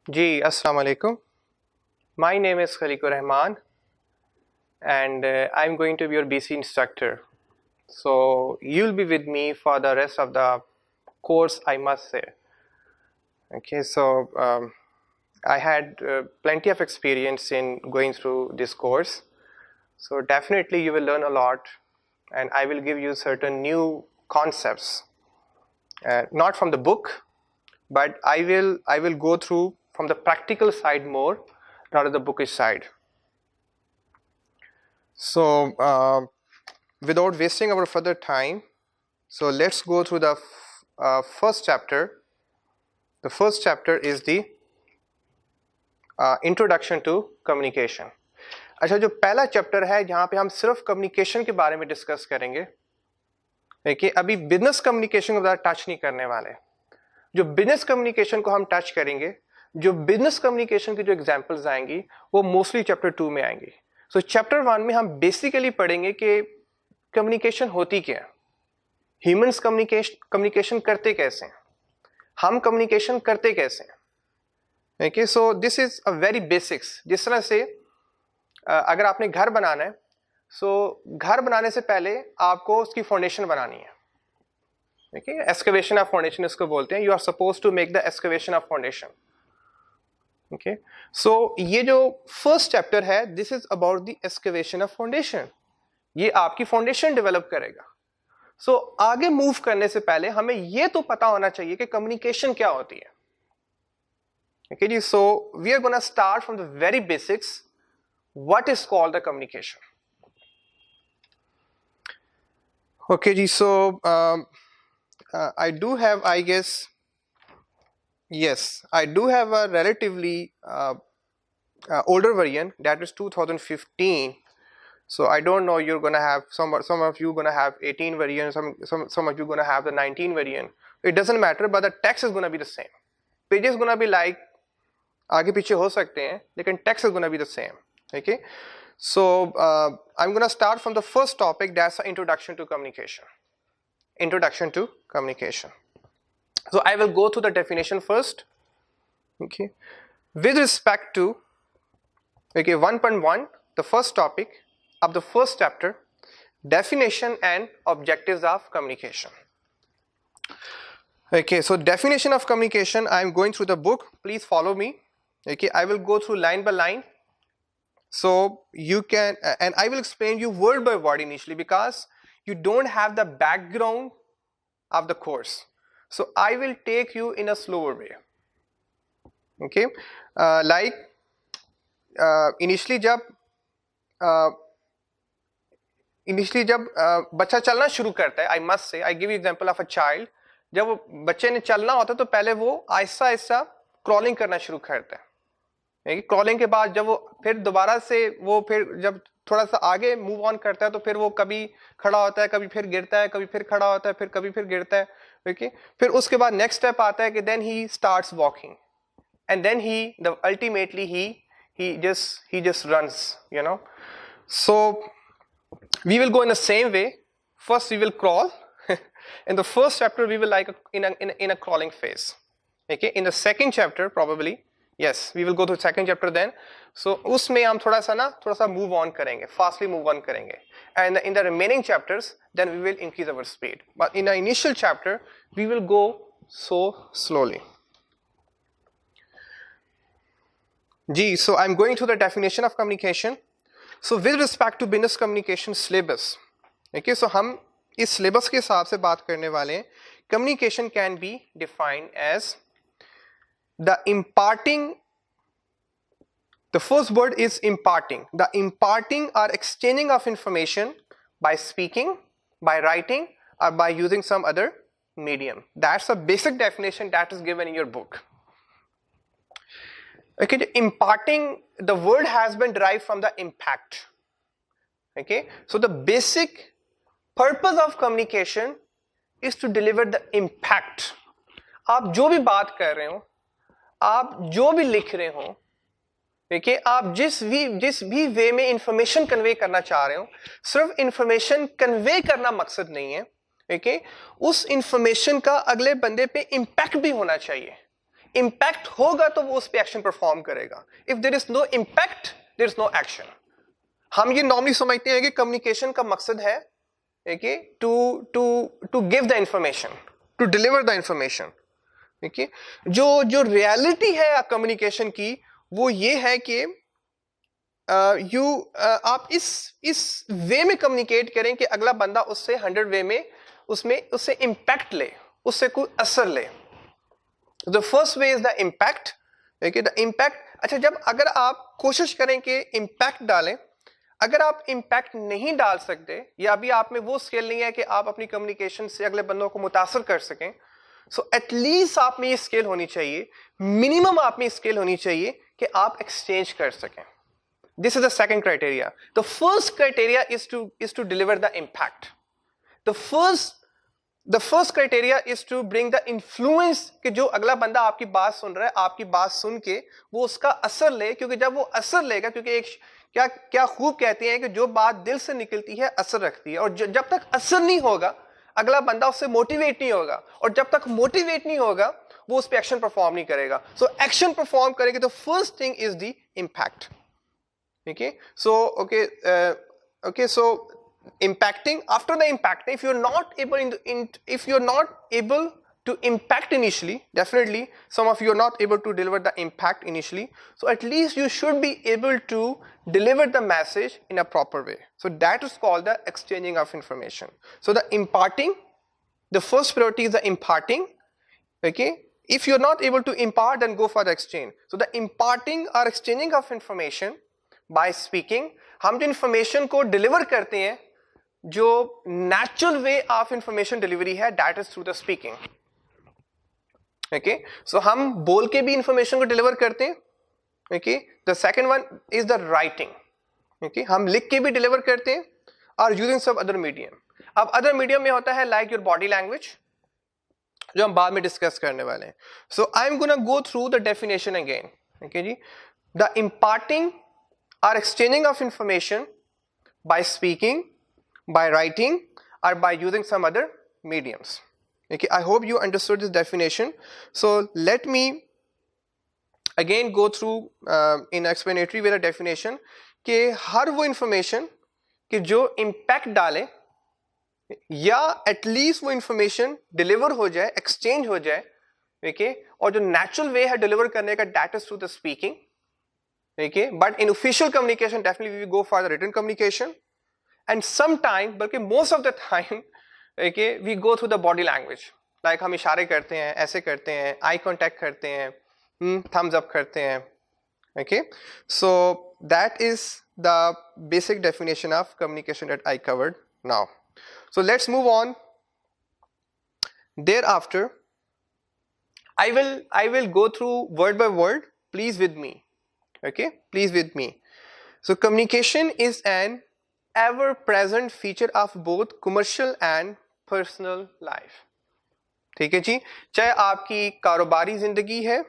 Ji, Assalamu alaikum. My name is Khaliqur Rahman and I'm going to be your BC instructor. So you'll be with me for the rest of the course, I must say. Okay, so I had plenty of experience in going through this course. So definitely you will learn a lot and I will give you certain new concepts, not from the book, but I will go through from the practical side more rather the bookish side. So without wasting our further time, so let's go through the first chapter. The first chapter is the introduction to communication. अच्छा, जो पहला chapter है जहाँ पे हम सिर्फ communication के बारे में डिस्कस करेंगे, देखिए अभी बिजनेस कम्युनिकेशन को ज़्यादा टच नहीं करने वाले. जो बिजनेस कम्युनिकेशन को हम टच करेंगे, जो बिजनेस कम्युनिकेशन की जो एग्जांपल्स आएंगी वो मोस्टली चैप्टर 2 में आएंगी. सो चैप्टर 1 में हम बेसिकली पढ़ेंगे कि कम्युनिकेशन होती क्या है, ह्यूमंस कम्युनिकेशन करते कैसे हैं, हम कम्युनिकेशन करते कैसे हैं. Okay, so this is a very basics. जिस तरह से अगर आपने घर बनाना है, सो घर बनाने से पहले आपको उसकी फाउंडेशन बनानी है. ओके, एक्सकवेशन ऑफ फाउंडेशन इसको बोलते हैं. You are suppose to make the excavation of foundation. Okay, so ये जो फर्स्ट चैप्टर है, this is about the excavation of foundation. ये आपकी फाउंडेशन डेवलप करेगा. सो आगे मूव करने से पहले हमें ये तो पता होना चाहिए कि कम्युनिकेशन क्या होती है. ओके जी, so we are gonna start from the very basics. What is called the communication. Okay जी, so I do have, I guess, yes, I do have a relatively older version that is 2015. So I don't know, you're gonna have some of you gonna have 18 variant, some of you gonna have the 19 variant. It doesn't matter, but the text is gonna be the same. Pages gonna be like आगे पीछे हो सकते हैं, लेकिन text is gonna be the same. Okay, so I'm gonna start from the first topic, that's the introduction to communication. Introduction to communication. So I will go through the definition first. Okay, with respect to 1.1, the first topic of the first chapter, definition and objectives of communication. Okay, so definition of communication, I am going through the book, please follow me. Okay, I will go through line by line, so you can and I will explain you word by word initially because you don't have the background of the course, so I will take you in a slower way. Okay, like initially जब बच्चा चलना शुरू करता है, I must say, I give you example of a child. जब वो बच्चे ने चलना होता है तो पहले वो आहिस्ता आहिस्ता क्रॉलिंग करना शुरू करता है. क्रॉलिंग के बाद जब वो फिर दोबारा से वो फिर जब थोड़ा सा आगे मूव ऑन करता है तो फिर वो कभी खड़ा होता है, कभी फिर गिरता है, कभी फिर खड़ा होता है, फिर कभी फिर गिरता है. ओके, फिर उसके बाद नेक्स्ट स्टेप आता है कि then he starts walking and then he ultimately he just runs, you know. So we will go in the same way. First we will crawl. In the first chapter we will like in a crawling phase. Okay, in the second chapter probably, yes, we will go to second chapter then. So उसमें हम थोड़ा सा move on करेंगे, fastly move on करेंगे, and in the remaining chapters then we will increase our speed, but in the initial chapter we will go so slowly. Ji, so I'm going to the definition of communication. So with respect to business communication syllabus, okay, so हम इस syllabus के हिसाब से बात करने वाले हैं. Communication can be defined as the imparting. The first word is imparting. The imparting or exchanging of information by speaking, by writing, or by using some other medium. That's a basic definition that is given in your book. Okay, imparting, the word has been derived from the impact. Okay, so the basic purpose of communication is to deliver the impact. आप जो भी बात कर रहे हो, आप जो भी लिख रहे हो, देखिए आप जिस भी वे में इंफॉर्मेशन कन्वे करना चाह रहे हो, सिर्फ इंफॉर्मेशन कन्वे करना मकसद नहीं है. ओके, उस इंफॉर्मेशन का अगले बंदे पे इम्पैक्ट भी होना चाहिए. इम्पैक्ट होगा तो वो उस पर एक्शन परफॉर्म करेगा. If there is no impact there is no action. हम ये नॉर्मली समझते हैं कि कम्युनिकेशन का मकसद है कि to give the information, to deliver the information. देखिए जो रियलिटी है कम्युनिकेशन की वो ये है कि आप इस वे में कम्युनिकेट करें कि अगला बंदा उससे 100 वे में उससे इम्पैक्ट ले, उससे कोई असर ले. The first way is the impact. देखिए द इम्पैक्ट. अच्छा, जब अगर आप कोशिश करें कि इम्पैक्ट डालें, अगर आप इम्पैक्ट नहीं डाल सकते या अभी आप में वो स्किल नहीं है कि आप अपनी कम्युनिकेशन से अगले बंदों को मुतासर कर सकें, सो एटलीस्ट आप में ये स्किल होनी चाहिए, मिनिमम आप में स्किल होनी चाहिए कि आप एक्सचेंज कर सकें. This is the second criteria. The first criteria is to deliver the impact. The first criteria is to bring the influence कि जो अगला बंदा आपकी बात सुन रहा है, आपकी बात सुन के वो उसका असर ले, क्योंकि जब वो असर लेगा, क्योंकि एक क्या खूब कहते हैं कि जो बात दिल से निकलती है असर रखती है, और जब तक असर नहीं होगा अगला बंदा उससे मोटिवेट नहीं होगा, और जब तक मोटिवेट नहीं होगा वो उस पर एक्शन परफॉर्म नहीं करेगा. सो एक्शन परफॉर्म करेगा तो first thing is the impact. Okay, so so impacting. After the impact, if you're not able to impact initially, definitely some of you are not able to deliver the impact initially, so at least you should be able to deliver the message in a proper way. So that is called the exchanging of information. So the imparting, the first priority is the imparting. Okay, if you're not able to impart, then go for the exchange. So the imparting or exchanging of information by speaking, हम जो information को deliver करते हैं, जो natural way of information delivery है, that is through the speaking. Okay, so हम बोल के भी इंफॉर्मेशन को डिलीवर करते हैं. Okay, the second one is the writing. Okay, हम लिख के भी डिलीवर करते हैं और यूजिंग सम अदर मीडियम. अब अदर मीडियम में होता है लाइक योर बॉडी लैंग्वेज, जो हम बाद में डिस्कस करने वाले हैं. So I am gonna go through the definition again. Okay जी, the imparting or exchanging of information by speaking, by writing, or by using some other mediums. Okay, I hope you understood this definition. So let me again go through in explanatory way the definition कि हर वो information कि जो impact डाले या at least वो information deliver हो जाए, exchange हो जाए, okay, और जो natural way है deliver करने का, that is through the speaking. Okay, but in official communication definitely we go for the written communication, and sometimes बल्कि most of the time okay, we go through the body language, like हम इशारे करते हैं, ऐसे करते हैं, eye contact करते हैं, thumbs up करते हैं. Okay, so that is the basic definition of communication that I covered now. So let's move on. Thereafter I will go through word by word. Please with me. Okay, please with me. So communication is an ever-present feature of both commercial and personal life. ठीक है जी, चाहे आपकी कारोबारी जिंदगी है,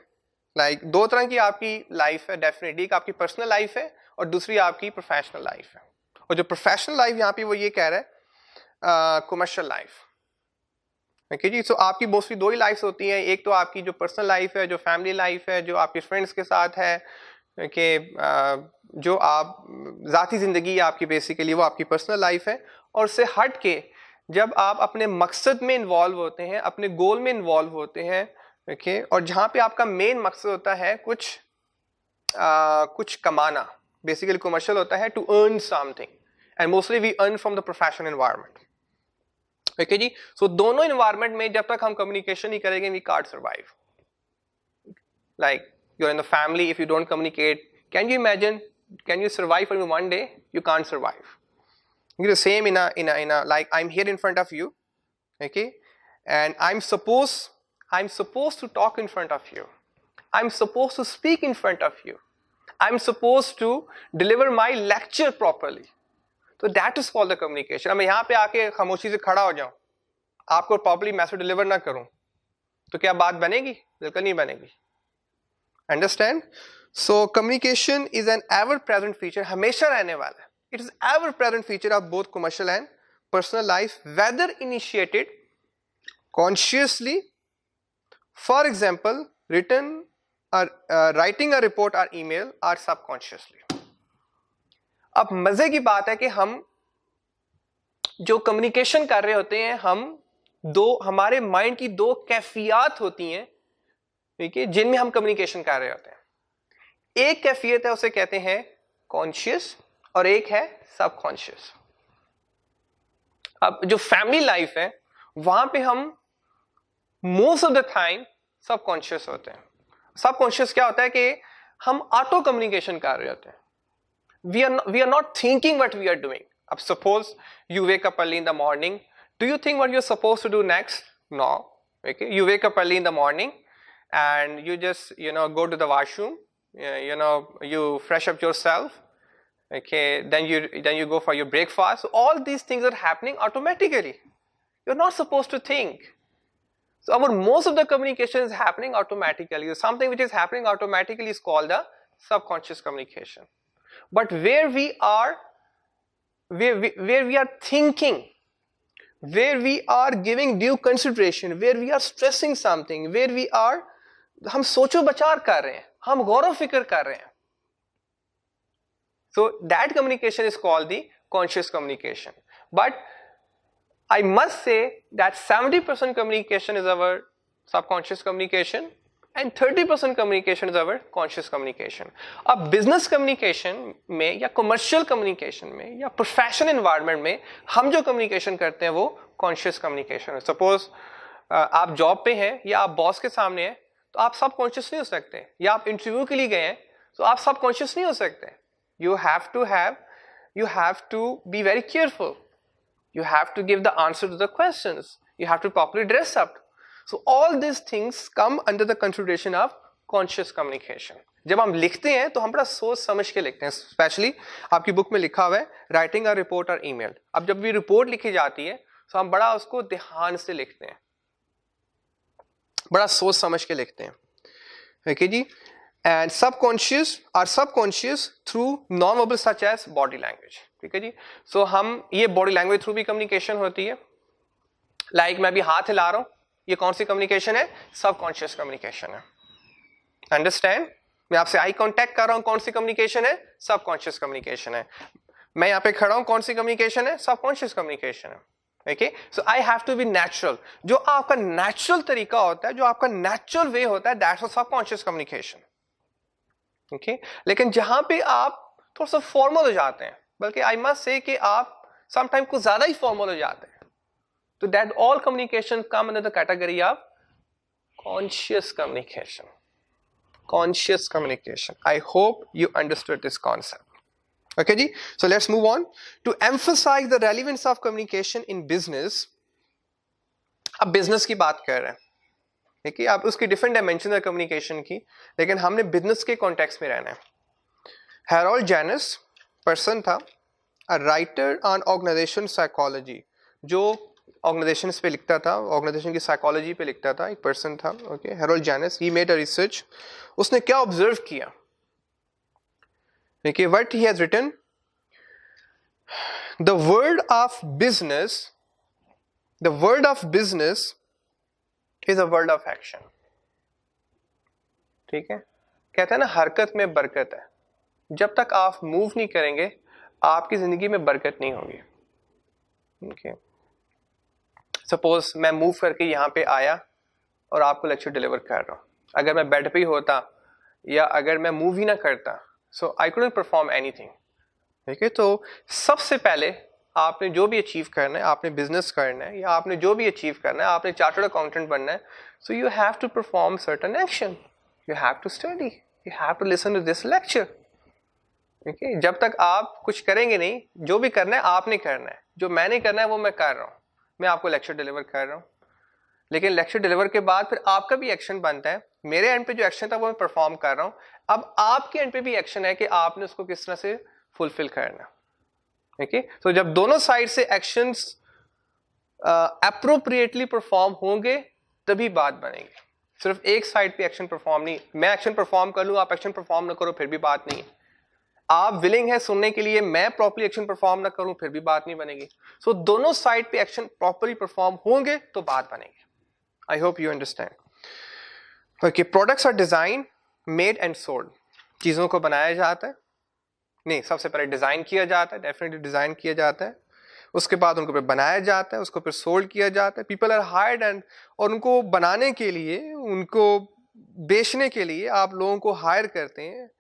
like दो तरह की आपकी लाइफ है डेफिनेटली, एक आपकी पर्सनल लाइफ है और दूसरी आपकी प्रोफेशनल लाइफ है. और जो प्रोफेशनल लाइफ यहाँ पे वो ये कह रहा है कमर्शियल लाइफ. ओके जी, सो आपकी मोस्टली दो ही लाइफ्स होती हैं. एक तो आपकी जो पर्सनल लाइफ है, जो फैमिली लाइफ है, जो आपके फ्रेंड्स के साथ है, कि जो आप ज़ाती ज़िंदगी आपकी बेसिकली वो आपकी पर्सनल लाइफ है. और उससे हट के जब आप अपने मकसद में इन्वॉल्व होते हैं, अपने गोल में इन्वॉल्व होते हैं, ओके, और जहाँ पे आपका मेन मकसद होता है कुछ कमाना, बेसिकली कमर्शियल होता है, to earn something, and mostly we earn from the professional environment. Okay जी, सो दोनों एनवायरनमेंट में जब तक हम कम्युनिकेशन नहीं करेंगे we can't survive. Like you're in the family, if you don't communicate, can you imagine, can you survive for one day? You can't survive. It's the same in a like I'm here in front of you, okay, and I'm supposed to talk in front of you, I'm supposed to speak in front of you, I'm supposed to deliver my lecture properly. So that is called the communication. अब मैं यहाँ पे आके खामोशी से खड़ा हो जाऊँ, आपको प्रॉपर्ली मैसेज डिलीवर ना करूँ, तो क्या बात बनेगी? बिल्कुल नहीं बनेगी. Understand? So communication is an ever-present feature, हमेशा रहने वाला है. It is ever-present feature of both commercial and personal life, whether initiated consciously, for example, written or writing a report or email or subconsciously. अब मजे की बात है कि हम जो कम्युनिकेशन कर रहे होते हैं, हमारे माइंड की दो कैफियत होती हैं, ठीक है, जिनमें हम कम्युनिकेशन कर रहे होते हैं. एक कैफियत है, उसे कहते हैं कॉन्शियस, और एक है सबकॉन्शियस. अब जो फैमिली लाइफ है वहां पे हम most of the time subconscious होते हैं. सबकॉन्शियस क्या होता है कि हम ऑटो कम्युनिकेशन कर रहे होते हैं. we are not thinking what we are doing. अब suppose you wake up early in the morning, do you think what you're supposed to do next? No. Okay, you wake up early in the morning and you just go to the washroom, you fresh up yourself, okay, then you go for your breakfast. So all these things are happening automatically. You're not supposed to think. So most of the communication is happening automatically. Something which is happening automatically is called the subconscious communication. But where we are thinking, where we are giving due consideration, where we are stressing something, where we are, हम सोचो बचार कर रहे हैं, हम गौर फिक्र कर रहे हैं. So that communication is called the conscious communication. But I must say that 70% communication is our subconscious communication and 30% communication is our conscious communication. अब business communication में या commercial communication में या professional environment में हम जो communication करते हैं वो conscious communication है. Suppose आप job पे हैं या आप boss के सामने हैं तो आप subconscious नहीं हो सकते, या आप interview के लिए गए हैं तो आप subconscious नहीं हो सकते. You have to be very careful. You have to give the answer to the questions. You have to properly dress up. So all these things come under the consideration of conscious communication. जब हम लिखते हैं तो हम बड़ा सोच समझ के लिखते हैं. स्पेशली आपकी बुक में लिखा हुआ है राइटिंग अ रिपोर्ट और ईमेल. अब जब भी रिपोर्ट लिखी जाती है तो हम बड़ा उसको ध्यान से लिखते हैं, बड़ा सोच समझ के लिखते हैं. ओके जी. And subconscious through non verbal such as body language. ठीक है जी. सो हम ये बॉडी लैंग्वेज थ्रू भी कम्युनिकेशन होती है. लाइक मैं भी हाथ हिला रहा हूं, ये कौन सी कम्युनिकेशन है? सबकॉन्शियस कम्युनिकेशन है. अंडरस्टैंड? मैं आपसे आई कांटेक्ट कर रहा हूं, कौन सी कम्युनिकेशन है? सबकॉन्शियस कम्युनिकेशन है. मैं यहां पे खड़ा हूं, कौन सी कम्युनिकेशन है? सबकॉन्शियस कम्युनिकेशन है. Okay. So I have to be natural. जो आपका नेचुरल तरीका होता है, जो आपका नेचुरल वे होता है, दैट्स सबकॉन्शियस कम्युनिकेशन. ओके. लेकिन जहां पे आप थोड़ा सा फॉर्मल हो जाते हैं, बल्कि आई मस्ट से कि आप समटाइम कुछ ज्यादा ही फॉर्मल हो जाते हैं, तो that all communication come under the category of conscious communication. Conscious communication. I hope you understood this concept. Okay ji. So let's move on to emphasize the relevance of communication in business. अब business की बात कर रहे हैं, देखिए आप उसकी different dimensions है communication की, लेकिन हमने business के context में रहना है. Harold Janus person था, a writer on organization psychology, जो ऑर्गेनाइजेशंस पे लिखता था, ऑर्गेनाइजेशन की साइकोलॉजी पे लिखता था, एक पर्सन था. Okay. Harold Janis, he made a research. उसने क्या ऑब्जर्व किया? देखिए what he has written, the word of business is a word of action. ठीक है. कहते हैं ना हरकत में बरकत है. जब तक आप मूव नहीं करेंगे आपकी जिंदगी में बरकत नहीं होगी. ओके. सपोज मैं मूव करके यहाँ पे आया और आपको लेक्चर डिलीवर कर रहा हूँ. अगर मैं बेड पे ही होता या अगर मैं मूव ही ना करता, सो आई कुडंट परफॉर्म एनीथिंग. ठीक है. तो सबसे पहले आपने जो भी अचीव करना है, आपने बिजनेस करना है या आपने जो भी अचीव करना है, आपने चार्टर्ड अकाउंटेंट बनना है, so you have to perform certain action. You have to study, you have to listen to this lecture. ठीक है. जब तक आप कुछ करेंगे नहीं, जो भी करना है आपने करना है, जो मैंने करना है वो मैं कर रहा हूँ. मैं आपको लेक्चर डिलीवर कर रहा हूँ, लेकिन लेक्चर डिलीवर के बाद फिर आपका भी एक्शन बनता है. मेरे एंड पे जो एक्शन था वो मैं परफॉर्म कर रहा हूँ. अब आपके एंड पे भी एक्शन है कि आपने उसको किस तरह से फुलफिल करना. ठीक है. तो जब दोनों साइड से एक्शंस अप्रोप्रिएटली परफॉर्म होंगे तभी बात बनेगी. सिर्फ एक साइड पे एक्शन परफॉर्म नहीं, मैं एक्शन परफॉर्म कर लूँ आप एक्शन परफॉर्म ना करो फिर भी बात नहीं. आप विलिंग है सुनने के लिए, मैं प्रॉपर्ली एक्शन परफॉर्म ना करूं फिर भी बात नहीं बनेगी. सो दोनों साइड पे एक्शन प्रॉपर्ली परफॉर्म होंगे तो बात बनेगी. I hope you understand. Okay, products are design, made and sold. चीजों को बनाया जाता है, नहीं सबसे पहले डिजाइन किया जाता है, डेफिनेटली डिजाइन किया जाता है, उसके बाद उनको फिर बनाया जाता है, उसको फिर सोल्ड किया जाता है। पीपल आर हायर्ड एंड, और उनको बनाने के लिए, उनको बेचने के लिए आप लोगों को हायर करते हैं,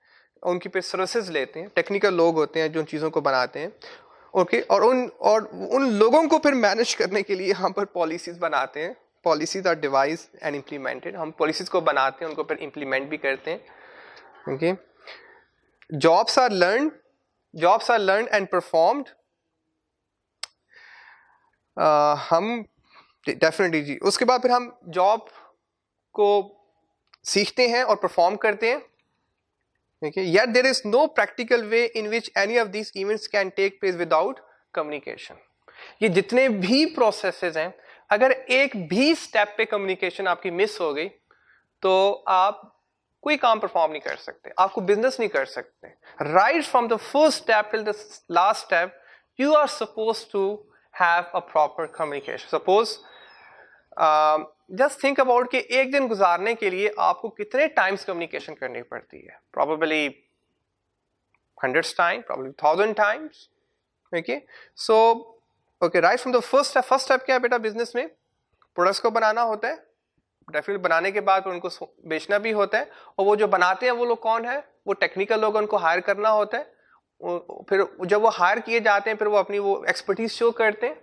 उनकी फिर सर्विसेज लेते हैं, टेक्निकल लोग होते हैं जो उन चीज़ों को बनाते हैं। ओके, और उन लोगों को फिर मैनेज करने के लिए यहाँ पर पॉलिसीज बनाते हैं। Policies are devise and implemented. हम पॉलिसीज को बनाते हैं, उनको फिर इम्प्लीमेंट भी करते हैं। Okay, jobs are learn and performed. हम डेफिनेटली जी, उसके बाद फिर हम जॉब को सीखते हैं और परफॉर्म करते हैं। Okay, yet there is no practical way in which any of these events can take place without communication. ये जितने भी प्रोसेसेस हैं, अगर एक भी स्टेप पे कम्युनिकेशन आपकी मिस हो गई तो आप कोई काम परफॉर्म नहीं कर सकते, आपको बिजनेस नहीं कर सकते। Right from the first step till the last step you are suppose to have a proper communication. Suppose just think about कि एक दिन गुजारने के लिए आपको कितने टाइम्स कम्युनिकेशन करनी पड़ती है। Probably 100 times, probably 1000 times. Okay, so okay, right from the first step क्या है बेटा, बिजनेस में प्रोडक्ट्स को बनाना होता है, डेफिनेटली बनाने के बाद उनको बेचना भी होता है, और वो जो बनाते हैं वो लोग कौन है, वो टेक्निकल लोग, उनको हायर करना होता है। फिर जब वो हायर किए जाते हैं फिर वो अपनी वो एक्सपर्टीज शो करते हैं।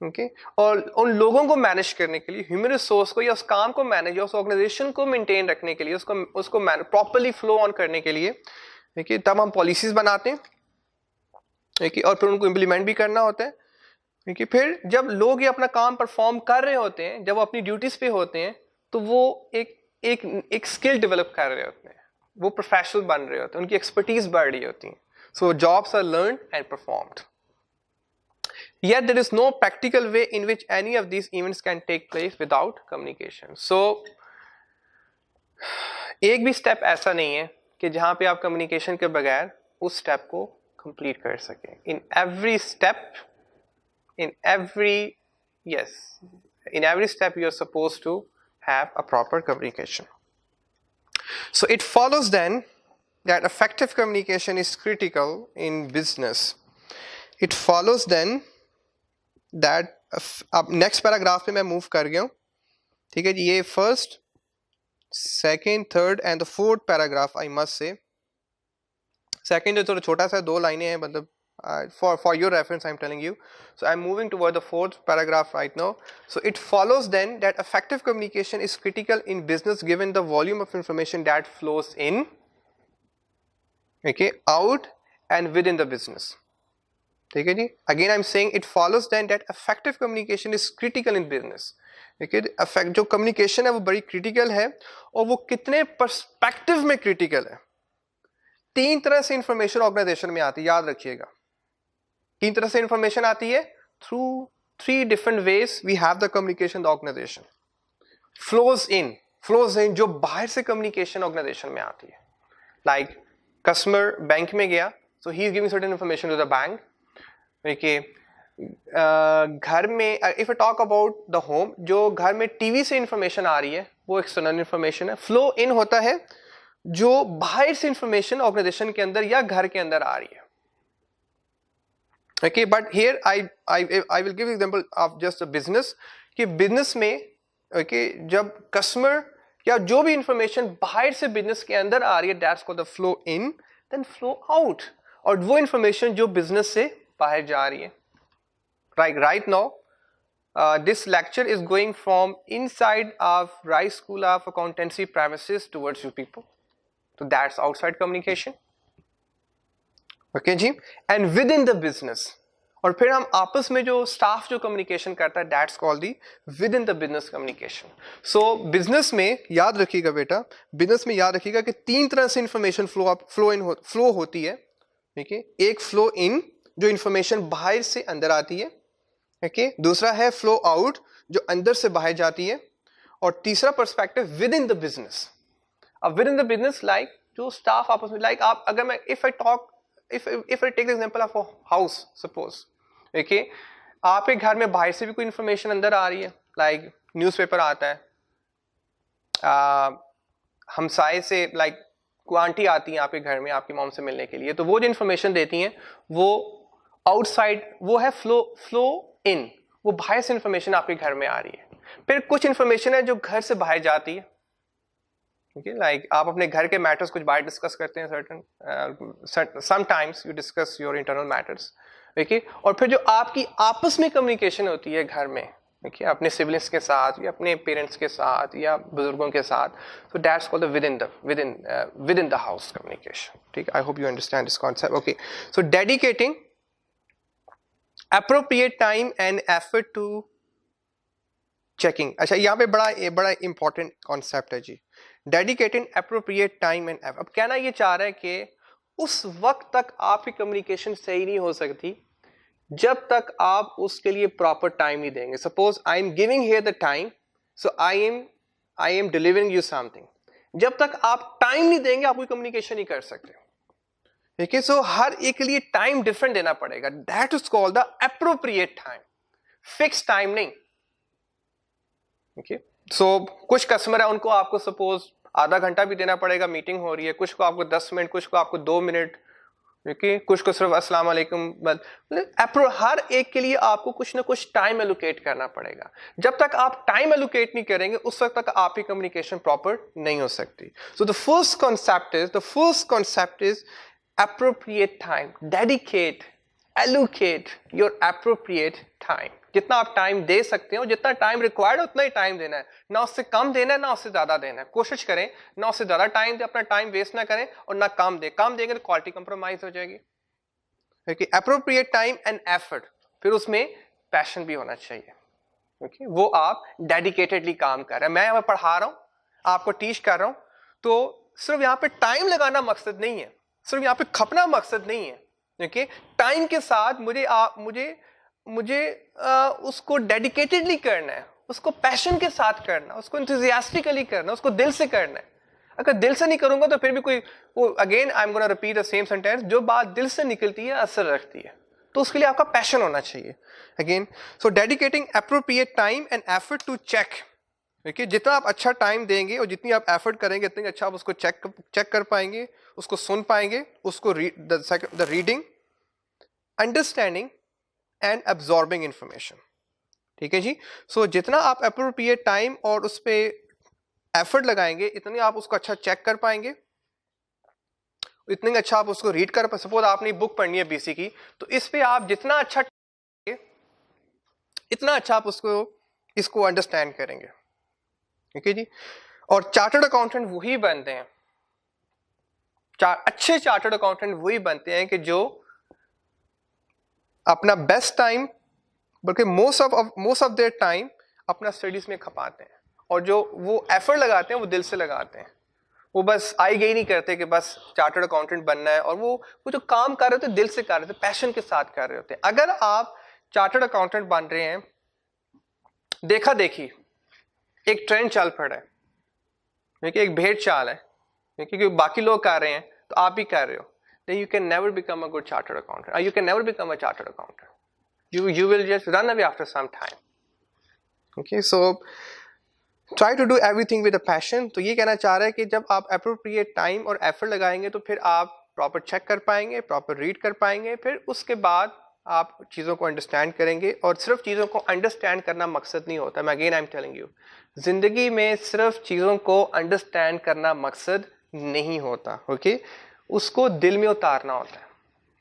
ओके, और उन लोगों को मैनेज करने के लिए, ह्यूमन रिसोर्स को या उस काम को मैनेज या उस ऑर्गेनाइजेशन को मेंटेन रखने के लिए, उसको प्रॉपर्ली फ्लो ऑन करने के लिए, देखिए तब हम पॉलिसीज बनाते हैं। देखिए, और फिर उनको इम्प्लीमेंट भी करना होता है। देखिए, फिर जब लोग ये अपना काम परफॉर्म कर रहे होते हैं, जब वो अपनी ड्यूटीज पे होते हैं, तो वो एक स्किल डेवलप कर रहे होते हैं, वो प्रोफेशनल बन रहे होते हैं, उनकी एक्सपर्टीज बढ़ रही होती है। So jobs are learned and performed. Yet there is no practical way in which any of these events can take place without communication. So, एक भी स्टेप ऐसा नहीं है कि जहां पे आप कम्युनिकेशन के बगैर उस स्टेप को कंप्लीट कर सकें। In every step you are supposed to have a proper communication. So it follows then that effective communication is critical in business. It follows then that, अब नेक्स्ट पैराग्राफ पे मैं move कर गया हूँ, ठीक है जी। ये first, second, third and the fourth paragraph, I must से सेकेंड जो थोड़ा छोटा सा 2 लाइनें हैं, मतलब for your reference I'm telling you. So I'm moving toward the 4th paragraph right now. So it follows then that effective communication is critical in business given the volume of information that flows in, okay, out and within the business. ठीक है जी। Again I'm saying it follows then that effective communication is critical in business. देखिए, effect जो communication है वो बड़ी critical है, और वो कितने perspective में critical है। 3 तरह से information organization में आती है, याद रखिएगा। 3 तरह से information आती है, through 3 different ways we have the communication the organization. Flows in जो बाहर से communication organization में आती है, like customer बैंक में गया, so he is giving certain information to the bank. देखिए, घर में if I talk about the home, जो घर में टीवी से इंफॉर्मेशन आ रही है वो एक्सटर्नल इंफॉर्मेशन है। फ्लो इन होता है जो बाहर से इंफॉर्मेशन ऑर्गेनाइजेशन के अंदर या घर के अंदर आ रही है। Okay, but here I will give example of just a business, कि बिजनेस में ओके, जब कस्टमर या जो भी इंफॉर्मेशन बाहर से बिजनेस के अंदर आ रही है, that's called the flow in, then flow out, और वो इंफॉर्मेशन जो बिजनेस से बाहर जा रही है। Right now, this lecture is going from inside of Rice School of Accountancy premises towards you people. So that's outside communication. Okay ji, and within the business, और फिर हम आपस में जो स्टाफ जो कम्युनिकेशन करता है, that's called the within the business communication. So business में याद रखिएगा बेटा, business में याद रखिएगा कि 3 तरह से इंफॉर्मेशन फ्लो होती है। ठीक है, एक फ्लो इन जो इंफॉर्मेशन बाहर से अंदर आती है, ओके, दूसरा है फ्लो आउट जो अंदर से बाहर जाती है, और तीसरा perspective within the business. अब within the business like जो स्टाफ आपस में, लाइक आप अगर मैं if I take the example of a house, suppose okay, आपके घर में बाहर से भी कोई इंफॉर्मेशन अंदर आ रही है, लाइक न्यूज़पेपर आता है, हमसाए से, लाइक आंटी आती हैं आपके घर में आपकी मॉम से मिलने के लिए, तो वो जो इन्फॉर्मेशन देती हैं वो आउटसाइड, वो है फ्लो इन, वो बाहर से इन्फॉर्मेशन आपके घर में आ रही है। फिर कुछ इन्फॉर्मेशन है जो घर से बाहर जाती है, ओके, लाइक आप अपने घर के मैटर्स कुछ बाहर डिस्कस करते हैं, certain sometimes you discuss your internal matters, okay. और फिर जो आपकी आपस में कम्युनिकेशन होती है घर में, देखिए अपने सिबलिंग्स के साथ या अपने पेरेंट्स के साथ या बुजुर्गों के साथ, so that's called the within the house communication, ठीक। I hope you understand this concept, okay। So dedicating appropriate time and effort to checking, अच्छा यहाँ पे बड़ा important concept है जी, dedicating appropriate time and effort। अब कहना ये चाह रहा है कि उस वक्त तक आपकी कम्युनिकेशन सही नहीं हो सकती जब तक आप उसके लिए प्रॉपर टाइम नहीं देंगे। Suppose I am giving here the time, so I M delivering you something, जब तक आप टाइम नहीं देंगे आप कोई कम्युनिकेशन नहीं कर सकते, ठीक है। सो हर एक के लिए टाइम डिफरेंट देना पड़ेगा, that is called the appropriate time, fix time नहीं, ठीक है। सो कुछ कस्टमर है उनको आपको सपोज आधा घंटा भी देना पड़ेगा, मीटिंग हो रही है, कुछ को आपको 10 मिनट, कुछ को आपको 2 मिनट, ओके, कुछ को सिर्फ अस्सलाम वालेकुम, हर एक के लिए आपको कुछ ना कुछ टाइम एलोकेट करना पड़ेगा। जब तक आप टाइम एलोकेट नहीं करेंगे उस वक्त तक आपकी कम्युनिकेशन प्रॉपर नहीं हो सकती। So the first concept is appropriate time, dedicate, allocate your appropriate time. जितना आप टाइम दे सकते हो, जितना टाइम रिक्वायर्ड उतना ही टाइम देना है, ना उससे कम देना है ना उससे ज्यादा देना है। कोशिश करें ना उससे ज्यादा टाइम दे, अपना टाइम वेस्ट ना करें, और ना कम देंगे तो क्वालिटी कंप्रोमाइज हो जाएगी, क्योंकि एप्रोप्रिएट टाइम एंड एफर्ट, फिर उसमें पैशन भी होना चाहिए, ओके। वो आप डेडिकेटेडली काम कर रहे हैं, मैं यहाँ पढ़ा रहा हूं, आपको टीच कर रहा हूं, तो सिर्फ यहाँ पे टाइम लगाना मकसद नहीं है, सिर्फ यहाँ पे खपना मकसद नहीं है, ओके। टाइम के साथ मुझे उसको डेडिकेटेडली करना है, उसको पैशन के साथ करना, उसको इंथुजियास्टिकली करना, उसको दिल से करना है। अगर दिल से नहीं करूंगा तो फिर भी कोई, वो again I am gonna repeat the same sentence, जो बात दिल से निकलती है असर रखती है, तो उसके लिए आपका पैशन होना चाहिए, again. So dedicating appropriate time and effort to check, okay. जितना आप अच्छा टाइम देंगे और जितनी आप एफर्ट करेंगे उतनी अच्छा आप उसको चेक कर पाएंगे, उसको सुन पाएंगे, उसको the reading, understanding and absorbing information, ठीक है जी। सो जितना आप एप्रोप्रिएट टाइम और उस पर एफर्ट लगाएंगे इतनी आप उसको अच्छा चेक कर पाएंगे, इतनी अच्छा आप उसको रीड कर पाएंगे। सपोज आपने बुक पढ़नी है बीसी की, तो इस पे आप जितना अच्छा इतना अच्छा आप इसको अंडरस्टैंड करेंगे, ठीक है जी। और चार्टर्ड अकाउंटेंट वही बनते हैं, अच्छे चार्टर्ड अकाउंटेंट वही बनते हैं कि जो अपना बेस्ट टाइम, बल्कि मोस्ट ऑफ देयर टाइम अपना स्टडीज में खपाते हैं, और जो वो एफर्ट लगाते हैं वो दिल से लगाते हैं। वो बस आई गई नहीं करते कि बस चार्टर्ड अकाउंटेंट बनना है, और वो जो काम कर रहे होते दिल से कर रहे होते, पैशन के साथ कर रहे होते हैं। अगर आप चार्टर्ड अकाउंटेंट बन रहे हैं देखा देखी, एक ट्रेंड चल पड़ा है, देखिए एक भेड़ चाल है, क्योंकि बाकी लोग कर रहे हैं तो आप भी कर रहे हो, then you can never become a good chartered accountant, or you can never become a chartered accountant. You will just run away after some time. Okay, so try to do everything with a passion. तो ये कहना चाह रहा है कि जब आप appropriate time और effort लगाएंगे तो फिर आप प्रॉपर चेक कर पाएंगे, प्रॉपर रीड कर पाएंगे, फिर उसके बाद आप चीज़ों को अंडरस्टैंड करेंगे। और सिर्फ चीज़ों को अंडरस्टैंड करना मकसद नहीं होता, मैं again I am telling you, जिंदगी में सिर्फ चीज़ों को अंडरस्टैंड करना मकसद नहीं होता, ओके। उसको दिल में उतारना होता है,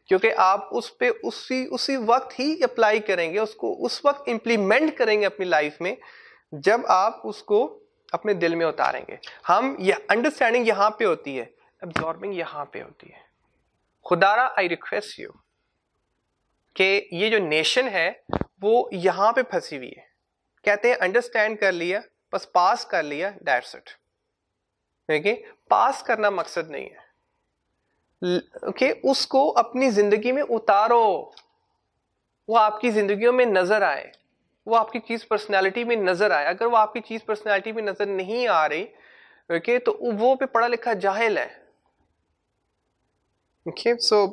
क्योंकि आप उस पे उसी वक्त ही अप्लाई करेंगे, उसको उस वक्त इंप्लीमेंट करेंगे अपनी लाइफ में जब आप उसको अपने दिल में उतारेंगे। हम ये अंडरस्टैंडिंग यहाँ पे होती है, एब्जॉर्बिंग यहाँ पे होती है। खुदारा आई रिक्वेस्ट यू कि ये जो नेशन है वो यहाँ पे फंसी हुई है, कहते हैं अंडरस्टैंड कर लिया, बस पास कर लिया, दैट्स इट, देखिए पास करना मकसद नहीं है, ओके। उसको अपनी जिंदगी में उतारो, वो आपकी जिंदगियों में नजर आए, वो आपकी चीज पर्सनालिटी में नजर आए। अगर वो आपकी चीज पर्सनालिटी में नजर नहीं आ रही, ओके, तो वो पे पढ़ा लिखा जाहिल है, okay. So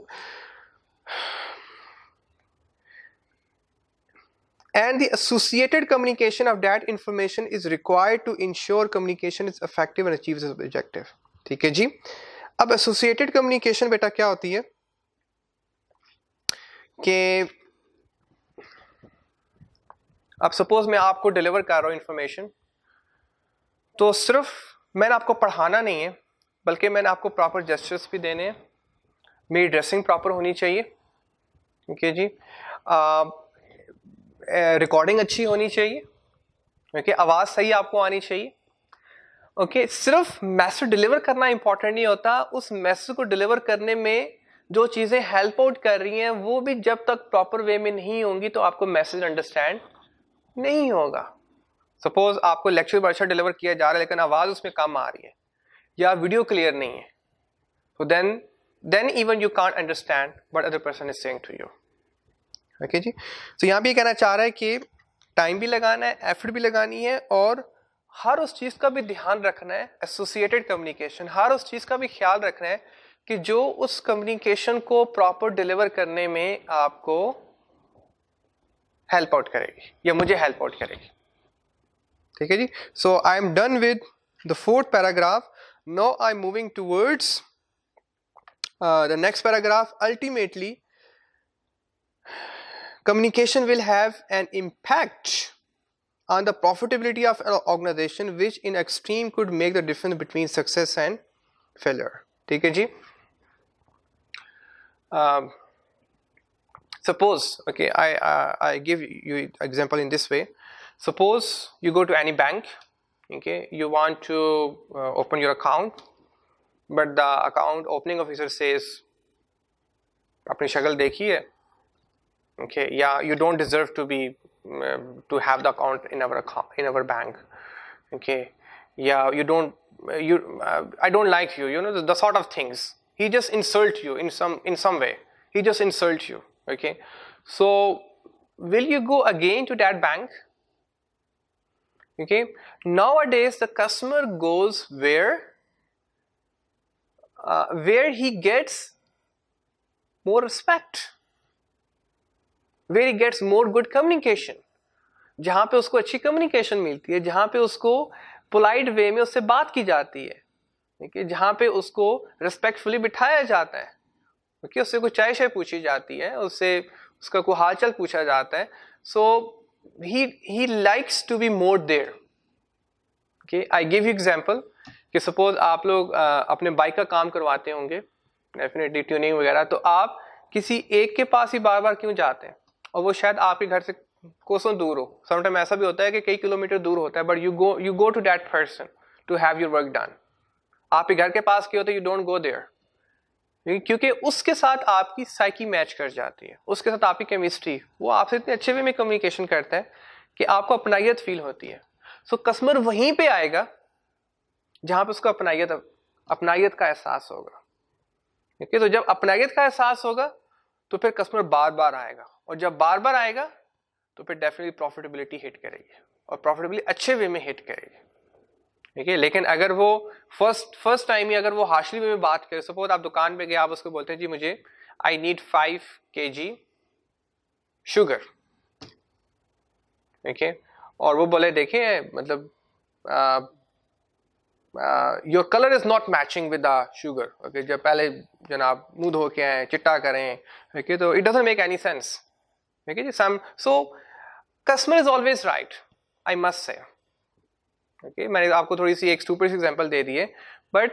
and the associated communication of that information is required to ensure communication is effective and achieves its objective. ठीक है जी. अब associated communication बेटा क्या होती है कि अब सपोज मैं आपको डिलीवर कर रहा हूँ इंफॉर्मेशन, तो सिर्फ मैंने आपको पढ़ाना नहीं है बल्कि मैंने आपको प्रॉपर जेस्चर्स भी देने हैं, मेरी ड्रेसिंग प्रॉपर होनी चाहिए, ठीक है जी, रिकॉर्डिंग अच्छी होनी चाहिए, ओके, आवाज़ सही आपको आनी चाहिए, ओके. सिर्फ मैसेज डिलीवर करना इंपॉर्टेंट नहीं होता, उस मैसेज को डिलीवर करने में जो चीज़ें हेल्प आउट कर रही हैं वो भी जब तक प्रॉपर वे में नहीं होंगी तो आपको मैसेज अंडरस्टैंड नहीं होगा. सपोज आपको लेक्चर बड़ा अच्छा डिलीवर किया जा रहा है लेकिन आवाज़ उसमें कम आ रही है या वीडियो क्लियर नहीं है, तो then even you can't understand what other person is saying to you. Okay जी. तो यहाँ भी कहना चाह रहा है कि टाइम भी लगाना है, एफर्ट भी लगानी है और हर उस चीज़ का भी ध्यान रखना है. एसोसिएटेड कम्युनिकेशन, हर उस चीज़ का भी ख्याल रखना है कि जो उस कम्युनिकेशन को प्रॉपर डिलीवर करने में आपको हेल्प आउट करेगी या मुझे हेल्प आउट करेगी. ठीक है जी. So I am done with the 4th paragraph. Now I am moving towards the next paragraph. Ultimately communication will have an impact on the profitability of an organization which in extreme could make the difference between success and failure. ठीक है जी. Suppose, okay, I give you example in this way. Suppose you go to any bank, okay, you want to open your account, but the account opening officer says अपनी शक्ल देखी है, okay, yeah, you don't deserve to be to have the account in our bank, okay, yeah, you don't I don't like you, you know, the sort of things. He just insult you in some way, he just insult you, okay. So will you go again to that bank? Okay, nowadays the customer goes where he gets more respect, where he gets more good communication, जहाँ पे उसको अच्छी communication मिलती है, जहाँ पे उसको polite way में उससे बात की जाती है, ठीक है, जहाँ पे उसको रिस्पेक्टफुली बिठाया जाता है, ओके, उससे कोई चाय शाय पूछी जाती है, उससे उसका कोई हालचाल पूछा जाता है. सो he likes to be more there. Okay, I give you example कि सपोज आप लोग अपने बाइक का काम करवाते होंगे, डेफिनेटली ट्यूनिंग वगैरह, तो आप किसी एक के पास ही बार बार क्यों जाते हैं, और वो शायद आपके घर से कोसों दूर हो. समटाइम ऐसा भी होता है कि कई किलोमीटर दूर होता है, but you go to that person to have your work done. आपके घर के पास क्यों होता है, यू डोंट गो देयर, क्योंकि उसके साथ आपकी साइकी मैच कर जाती है, उसके साथ आपकी केमिस्ट्री, वो आपसे इतने अच्छे वे में कम्युनिकेशन करता है कि आपको अपनायत फील होती है. सो कस्टमर वहीं पे आएगा जहां पे उसको अपनायत का एहसास होगा. ठीक है, तो जब अपनायत का एहसास होगा तो फिर कस्टमर बार बार आएगा, और जब बार बार आएगा तो फिर डेफिनेटली प्रॉफिटेबिलिटी हिट करेगी, और प्रॉफिटेबिलिटी अच्छे वे में हिट करेगी. ठीक है, लेकिन अगर वो फर्स्ट टाइम ही अगर वो हार्शली वे में बात करे, सपोज आप दुकान पे गए, आप उसको बोलते हैं जी मुझे आई नीड 5 kg शुगर, ठीक है, और वो बोले देखिए मतलब your colour is not matching with the sugar, okay, जब पहले जनाब मुंह धो के आए, चिट्टा करें, ओके, तो it doesn't make any sense. ठीक है जी. So customer is always right, I must say. Okay, मैंने आपको थोड़ी सी एक स्टूपिड एग्जांपल दे दी है, बट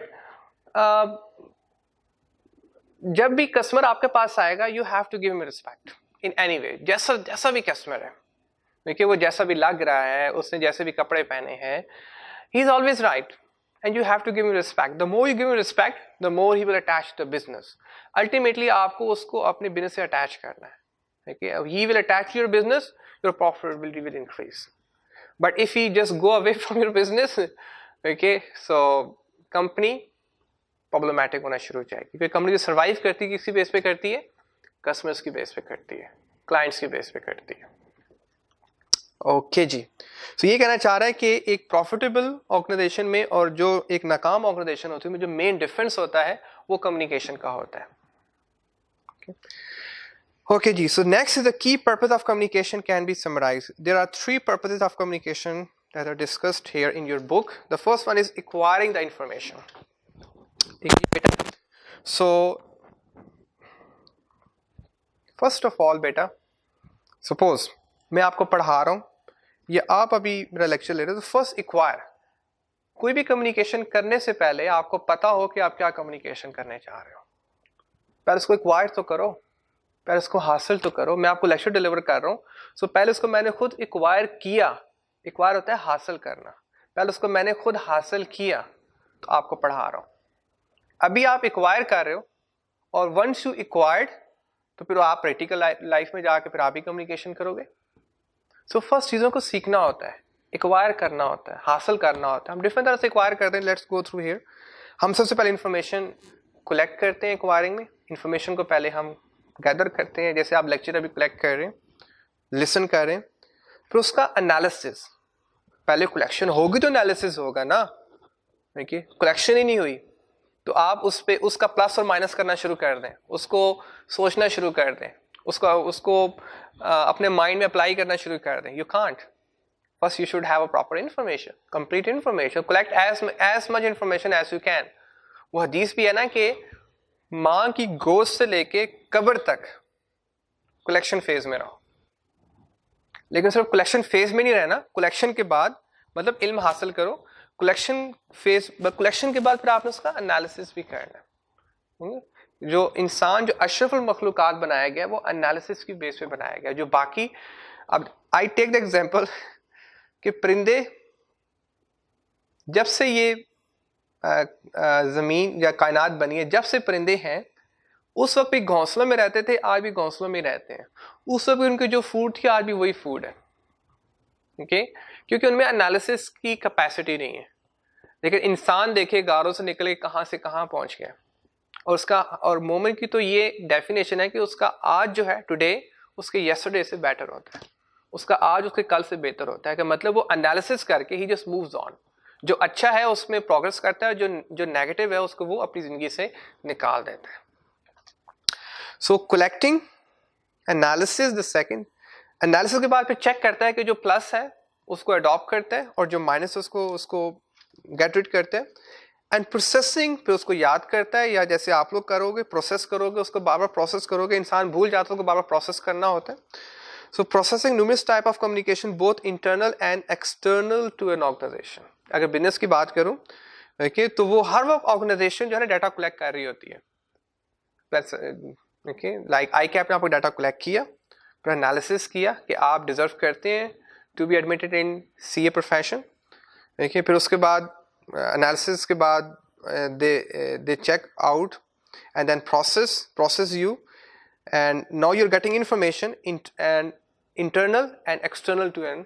जब भी कस्टमर आपके पास आएगा you have to give him respect in any way. जैसा भी कस्टमर है, देखिए वो जैसा भी लग रहा है, उसने जैसे भी कपड़े पहने हैं, he is always right and you have to give him respect. The more you give him respect the more he will attach to the business. Ultimately आपको उसको अपने बिजनेस से अटैच करना है. Okay, he will attach to your business, your profitability will increase. But if he just go away from your business, okay, so company problematic होना शुरू हो जाएगी. क्योंकि कंपनी जो सर्वाइव करती है किसी बेस पे करती है, कस्टमर्स की बेस पे करती है, क्लाइंट्स की बेस पे करती है. ओके जी. तो ये कहना चाह रहा है कि एक प्रॉफिटेबल ऑर्गेनाइजेशन में और जो एक नाकाम ऑर्गेनाइजेशन होती है, में जो मेन डिफरेंस होता है वो कम्युनिकेशन का होता है. okay. Okay ji, so next is the key purpose of communication can be summarized. There are three purposes of communication that are discussed here in your book. The first one is acquiring the information. So first of all बेटा, suppose मैं आपको पढ़ा रहा हूँ या आप अभी मेरा लेक्चर ले रहे हो, तो फर्स्ट एक्वायर, कोई भी कम्युनिकेशन करने से पहले आपको पता हो कि आप क्या कम्युनिकेशन करने चाह रहे हो। पहले उसको एक्वायर तो करो, पहले उसको हासिल तो करो। मैं आपको लेक्चर डिलीवर कर रहा हूँ, सो पहले उसको मैंने खुद एक्वायर किया। एक्वायर होता है हासिल करना, पहले उसको मैंने खुद हासिल किया तो आपको पढ़ा रहा हूँ। अभी आप एक्वायर कर रहे हो और वंस यू एक्वायर्ड तो फिर आप प्रैक्टिकल लाइफ में जाके फिर आप ही कम्युनिकेशन करोगे। सो फर्स्ट चीज़ों को सीखना होता है, एक्वायर करना होता है, हासिल करना होता है। हम डिफरेंट तरह से एक्वायर करते हैं, लेट्स गो थ्रू हियर। हम सबसे पहले इंफॉर्मेशन कलेक्ट करते हैं एक्वायरिंग में। इंफॉर्मेशन को पहले हम गैदर करते हैं, जैसे आप लेक्चर अभी कलेक्ट कर रहे हैं, लिसन कर रहे हैं, फिर उसका एनालिसिस। पहले कलेक्शन होगी तो एनालिसिस होगा ना, देखिए कलेक्शन ही नहीं हुई तो आप उस पे उसका प्लस और माइनस करना शुरू कर दें, उसको सोचना शुरू कर दें, उसको अपने माइंड में अप्लाई करना शुरू कर दें। You can't. First you should have a proper information, complete information, collect as much information as you can. वो हदीस भी है ना कि माँ की गोद से लेके कब्र तक कलेक्शन फेज में रहो। लेकिन सिर्फ कलेक्शन फेज में नहीं रहना, कलेक्शन के बाद मतलब इल्म हासिल करो, कलेक्शन के बाद फिर आपने उसका एनालिसिस भी करना है। जो इंसान, जो अशरफुल मखलूकात बनाया गया वो एनालिसिस की बेस पे बनाया गया। जो बाकी, अब आई टेक द एग्जांपल कि परिंदे जब से ये ज़मीन या कायनात बनी है, जब से परिंदे हैं उस वक्त भी घोंसलों में रहते थे, आज भी घोंसलों में रहते हैं। उस वक्त भी उनके जो फूड थी आज भी वही फूड है, ओके, क्योंकि उनमें एनालिसिस की कैपेसिटी नहीं है। लेकिन इंसान देखे गारों से निकले कहाँ से कहाँ पहुँच गया, और उसका और मोमेंट की तो ये डेफिनेशन है कि उसका आज जो है टुडे उसके यस्टरडे से बेटर होता है, उसका आज उसके कल से बेहतर होता है। कि मतलब वो एनालिसिस करके ही जस्ट मूव्स ऑन। जो अच्छा है उसमें प्रोग्रेस करता है, जो नेगेटिव है उसको वो अपनी जिंदगी से निकाल देता है। So collecting, analysis the second. Analysis के बाद फिर चेक करता है कि जो प्लस है उसको अडॉप्ट करता है और जो माइनस उसको गेट रिड करते हैं। एंड प्रोसेसिंग, फिर उसको याद करता है, या जैसे आप लोग करोगे प्रोसेस करोगे, उसको बार बार प्रोसेस करोगे। इंसान भूल जाता है, उसको बार बार प्रोसेस करना होता है। So processing numerous type of communication both internal and external to an organisation. अगर बिजनेस की बात करूं, ओके, तो वो हर वक्त ऑर्गेनाइजेशन जो है ना डाटा कलेक्ट कर रही होती है। ओके, लाइक आई कैप ने आपको डाटा कलेक्ट किया, फिर एनालिसिस किया कि आप डिजर्व करते हैं to be admitted in CA profession. देखिए, फिर उसके बाद एनालिसिस के बाद they check out and then process you, and now you're getting information and internal and external to an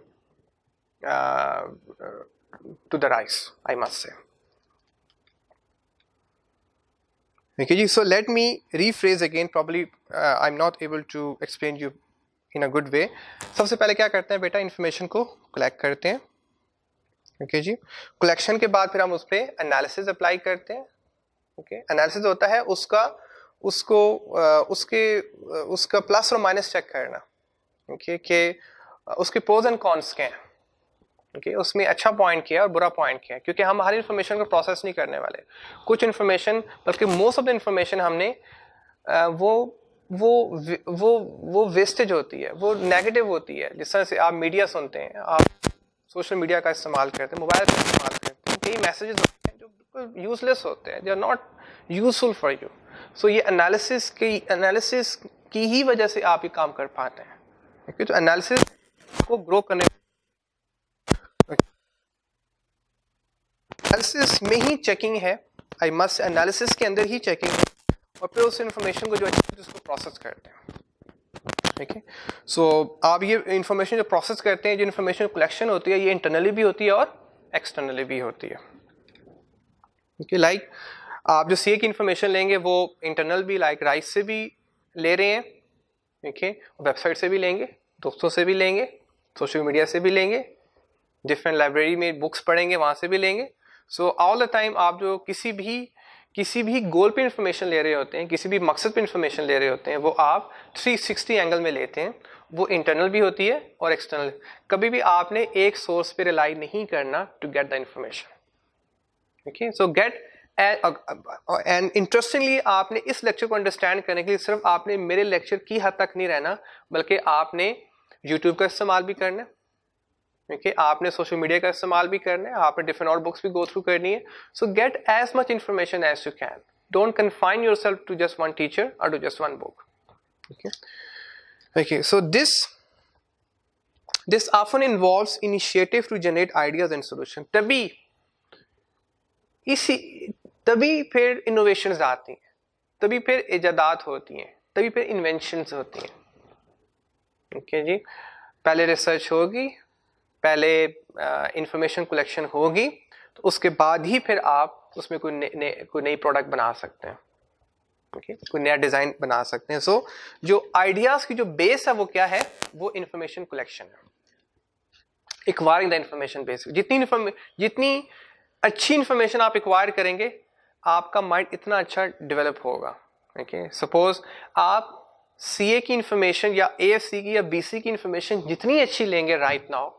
to the rise, I must say. Okay ji, so let me rephrase again, probably I'm not able to explain you in a good way. सबसे पहले क्या करते हैं बेटा, information को collect करते हैं, okay जी। Collection के बाद फिर हम उस पर एनालिसिस अप्लाई करते हैं, ओके। एनालिसिस होता है उसका प्लस और माइनस चेक करना, ओके, कि उसके प्रोज एंड कॉन्स क्या हैं, ओके, उसमें अच्छा पॉइंट क्या है और बुरा पॉइंट क्या है। क्योंकि हम हर इन्फॉर्मेशन को प्रोसेस नहीं करने वाले, कुछ इन्फॉर्मेशन, बल्कि मोस्ट ऑफ द इन्फॉर्मेशन हमने वो वेस्टेज होती है, वो नेगेटिव होती है। जिस तरह से आप मीडिया सुनते हैं, आप सोशल मीडिया का इस्तेमाल करते हैं, मोबाइल का इस्तेमाल करते हैं, कई मैसेजेस होते हैं जो बिल्कुल यूजलेस होते हैं, they are not useful for you. So ये एनालिसिस की ही वजह से आप ये काम कर पाते हैं, ओके। तो एनालिसिस को ग्रो करने, एनालिसिस में ही चेकिंग है, आई मस्ट, एनालिसिस के अंदर ही चेकिंग है, और फिर उस इंफॉर्मेशन को जो है उसको प्रोसेस करते हैं, ठीक है। सो आप ये इंफॉर्मेशन जो प्रोसेस करते हैं, जो इंफॉर्मेशन कलेक्शन होती है, ये इंटरनली भी होती है और एक्सटर्नली भी होती है, ओके। लाइक आप जो सीए की इंफॉर्मेशन लेंगे वो इंटरनल भी, लाइक राइस से भी ले रहे हैं, ठीक है, वेबसाइट से भी लेंगे, दोस्तों से भी लेंगे, सोशल मीडिया से भी लेंगे, डिफरेंट लाइब्रेरी में बुक्स पढ़ेंगे वहाँ से भी लेंगे। सो ऑल द टाइम आप जो किसी भी किसी भी गोल पे इंफॉर्मेशन ले रहे होते हैं, किसी भी मकसद पे इंफॉर्मेशन ले रहे होते हैं, वो आप 360 एंगल में लेते हैं। वो इंटरनल भी होती है और एक्सटर्नल। कभी भी आपने एक सोर्स पे रिलाई नहीं करना to get the information. Okay, so get and interestingly आपने इस लेक्चर को अंडरस्टैंड करने के लिए सिर्फ आपने मेरे लेक्चर की हद तक नहीं रहना, बल्कि आपने यूट्यूब का इस्तेमाल भी करना है। Okay, आपने सोशल मीडिया का इस्तेमाल भी करना है, आपने डिफरेंट और बुक्स भी गो थ्रू करनी है। So get as much information as you can, don't confine yourself to just one teacher और to just one book. Okay, so this often involves initiative to generate ideas and solution। तभी फिर innovations आती हैं, तभी फिर इजादात होती हैं, तभी फिर इन्वेंशंस होती हैं। ओके जी, पहले रिसर्च होगी, पहले इंफॉर्मेशन कलेक्शन होगी, तो उसके बाद ही फिर आप उसमें कोई नई प्रोडक्ट बना सकते हैं। ओके, कोई नया डिजाइन बना सकते हैं। सो जो आइडियाज की जो बेस है वो क्या है? वो इंफॉर्मेशन कलेक्शन है, एक्वायरिंग द इंफॉर्मेशन बेस। जितनी अच्छी इंफॉर्मेशन आप एक्वायर करेंगे, आपका माइंड इतना अच्छा डेवलप होगा। ओके, सपोज आप सीए की इंफॉर्मेशन या एएफसी की या बीसी की इंफॉर्मेशन जितनी अच्छी लेंगे राइट नाउ,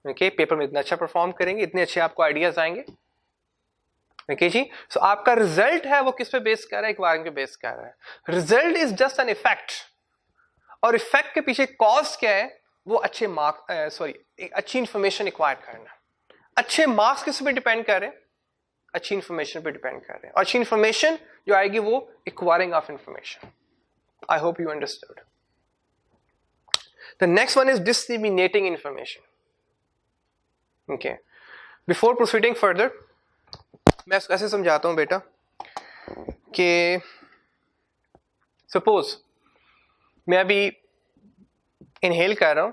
ओके, पेपर में इतना अच्छा परफॉर्म करेंगे, इतने अच्छे आपको आइडियाज आएंगे। ओके जी, सो आपका रिजल्ट है वो किस पे बेस कर रहा है? एक्वायरिंग पे बेस कर रहा है। Result is just an effect, और इफेक्ट के पीछे कॉज क्या है? वो अच्छे एक अच्छी इंफॉर्मेशन एक्वायर करना। अच्छे मार्क्स किस पे डिपेंड कर रहे हैं? अच्छी इंफॉर्मेशन पे डिपेंड कर रहे हैं। अच्छी इंफॉर्मेशन जो आएगी वो acquiring of information. I hope you understood. The next one is disseminating information. Okay, before proceeding further मैं ऐसे समझाता हूं बेटा कि सपोज मैं अभी इनहेल कर रहा हूं,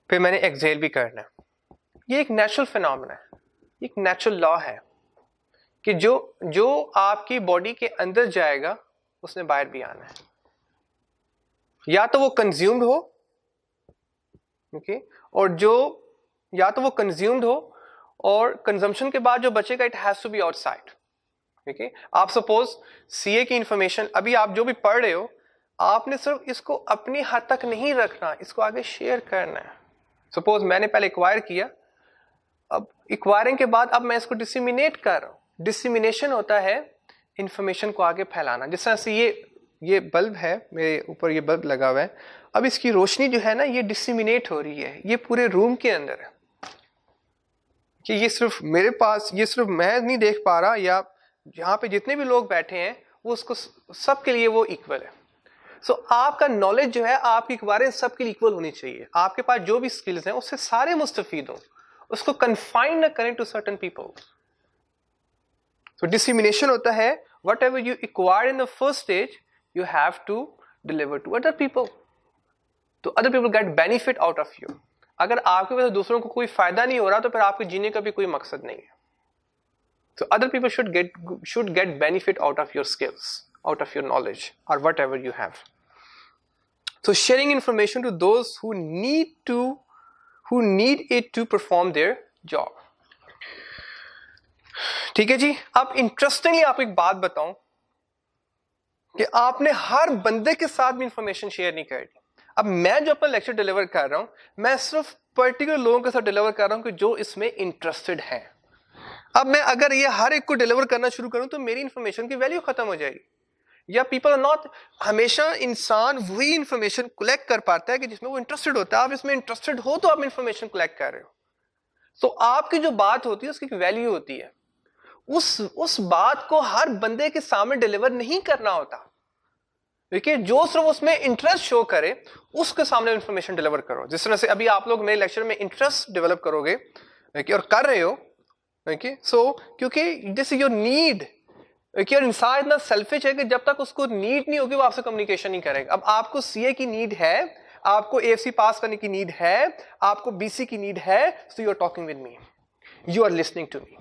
फिर मैंने एक्सहेल भी करना है। ये एक नेचुरल फिनोमेना है, एक नेचुरल लॉ है कि जो आपकी बॉडी के अंदर जाएगा उसने बाहर भी आना है। या तो वो कंज्यूम्ड हो, ओके, और या तो वो कंज्यूम्ड हो और कंजम्पशन के बाद जो बचेगा it has to be outside. Okay, आप सपोज सीए की इंफॉर्मेशन अभी आप जो भी पढ़ रहे हो, आपने सिर्फ इसको अपनी हद तक नहीं रखना, इसको आगे शेयर करना है। सपोज मैंने पहले एक्वायर किया, अब एक्वायरिंग के बाद अब मैं इसको डिसेमिनेट कर रहा हूं। डिसेमिनेशन होता है इंफॉर्मेशन को आगे फैलाना। जिस तरह से ये बल्ब है, मेरे ऊपर ये बल्ब लगा हुआ है, अब इसकी रोशनी जो है ना ये डिसेमिनेट हो रही है, ये पूरे रूम के अंदर है कि ये सिर्फ मेरे पास, ये सिर्फ मैं नहीं देख पा रहा, या यहाँ पे जितने भी लोग बैठे हैं वो उसको सबके लिए वो इक्वल है। सो आपका नॉलेज जो है आपकी एक्वायरिंग सबके लिए इक्वल होनी चाहिए। आपके पास जो भी स्किल्स हैं उससे सारे मुस्तफीद हों, उसको कन्फाइन न करें to certain people. So dissemination होता है whatever you acquire in the first stage you have to deliver to other people, तो other people get benefit out of you. अगर आपकी वजह से दूसरों को कोई फायदा नहीं हो रहा तो फिर आपके जीने का भी कोई मकसद नहीं है। So other people should get benefit out of your skills, out of your knowledge, or whatever you have. So sharing information to those who need it to perform their job. ठीक है जी। अब इंटरेस्टिंगली आपको एक बात बताऊं कि आपने हर बंदे के साथ भी इंफॉर्मेशन शेयर नहीं करनी। अब मैं जो अपना लेक्चर डिलीवर कर रहा हूं, मैं सिर्फ पर्टिकुलर लोगों के साथ डिलीवर कर रहा हूं कि जो इसमें इंटरेस्टेड हैं। अब मैं अगर ये हर एक को डिलीवर करना शुरू करूं तो मेरी इंफॉर्मेशन की वैल्यू खत्म हो जाएगी। या पीपल आर नॉट, हमेशा इंसान वही इंफॉर्मेशन कलेक्ट कर पाता है कि जिसमें वो इंटरेस्टेड होता है। आप इसमें इंटरेस्टेड हो तो आप इंफॉर्मेशन कलेक्ट कर रहे हो, तो आपकी जो बात होती है उसकी एक वैल्यू होती है। उस बात को हर बंदे के सामने डिलीवर नहीं करना होता, देखिए जो सिर्फ उसमें इंटरेस्ट शो करे उसके सामने इंफॉर्मेशन डिलीवर करो। जिस तरह से अभी आप लोग मेरे लेक्चर में इंटरेस्ट डेवलप करोगे और कर रहे हो, ओके, सो क्योंकि दिस इज योर नीड। और इंसान इतना सेल्फिश है कि जब तक उसको नीड नहीं होगी वो आपसे कम्युनिकेशन नहीं करेगा। अब आपको सीए की नीड है, आपको एएफसी पास करने की नीड है, आपको बीसी की नीड है, so you are talking with me, you are listening to me.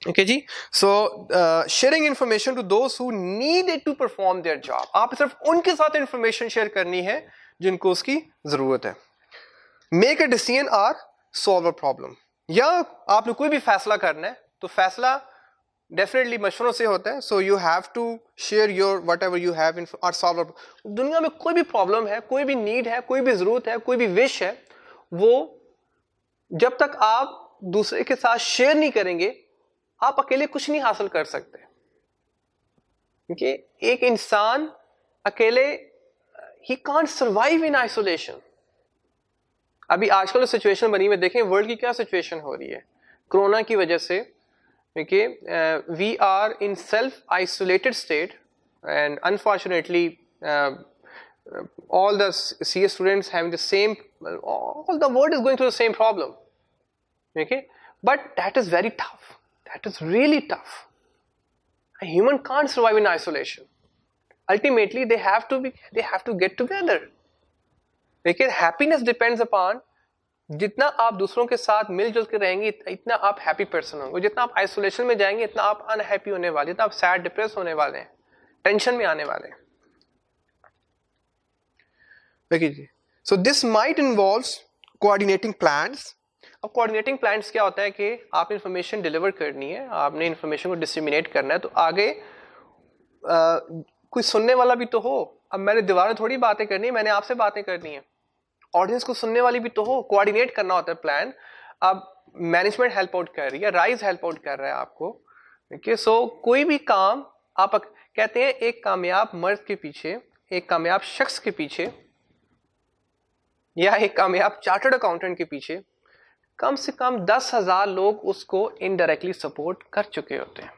Okay जी, so sharing information to those who need it to perform their job. आप सिर्फ उनके साथ इंफॉर्मेशन शेयर करनी है जिनको उसकी जरूरत है। मेक अ डिसीजन और सॉल्व अ प्रॉब्लम। या आपने कोई भी फैसला करना है तो फैसला डेफिनेटली मशवरों से होता है. So you have to share your whatever you have और सॉल्व. दुनिया में कोई भी प्रॉब्लम है, कोई भी नीड है, कोई भी जरूरत है, कोई भी विश है, वो जब तक आप दूसरे के साथ शेयर नहीं करेंगे आप अकेले कुछ नहीं हासिल कर सकते. क्योंकि एक इंसान अकेले he can't survive in isolation. अभी आजकल जो सिचुएशन बनी हुई देखें वर्ल्ड की क्या सिचुएशन हो रही है कोरोना की वजह से. We are in self isolated state and unfortunately all the CS students having the same, all the world is going through the same problem. Okay, but that is very tough. That is really tough. A human can't survive in isolation. Ultimately, they have to get together. लेकिन happiness depends upon जितना आप दूसरों के साथ मिलजुल के रहेंगे इतना आप हैप्पी पर्सन होंगे. जितना आप आइसोलेशन में जाएंगे इतना आप अनहैप्पी होने वाले, इतना आप सैड डिप्रेस होने वाले हैं, टेंशन में आने वाले हैं. देखिए जी, so this might involves coordinating plans. अब कोऑर्डिनेटिंग प्लान्स क्या होता है कि आपने इंफॉर्मेशन डिलीवर करनी है, आपने इंफॉर्मेशन को डिसिमिनेट करना है, तो आगे कोई सुनने वाला भी तो हो. अब मैंने दीवार में थोड़ी बातें करनी है, मैंने आपसे बातें करनी है. ऑडियंस को सुनने वाली भी तो हो. कोऑर्डिनेट करना होता है प्लान. अब मैनेजमेंट हेल्प आउट कर रही है, राइज हेल्प आउट कर रहा है आपको. देखिए, सो कोई भी काम आप कहते हैं एक कामयाब मर्द के पीछे, एक कामयाब शख्स के पीछे या एक कामयाब चार्टर्ड अकाउंटेंट के पीछे कम से कम 10,000 लोग उसको इनडायरेक्टली सपोर्ट कर चुके होते हैं.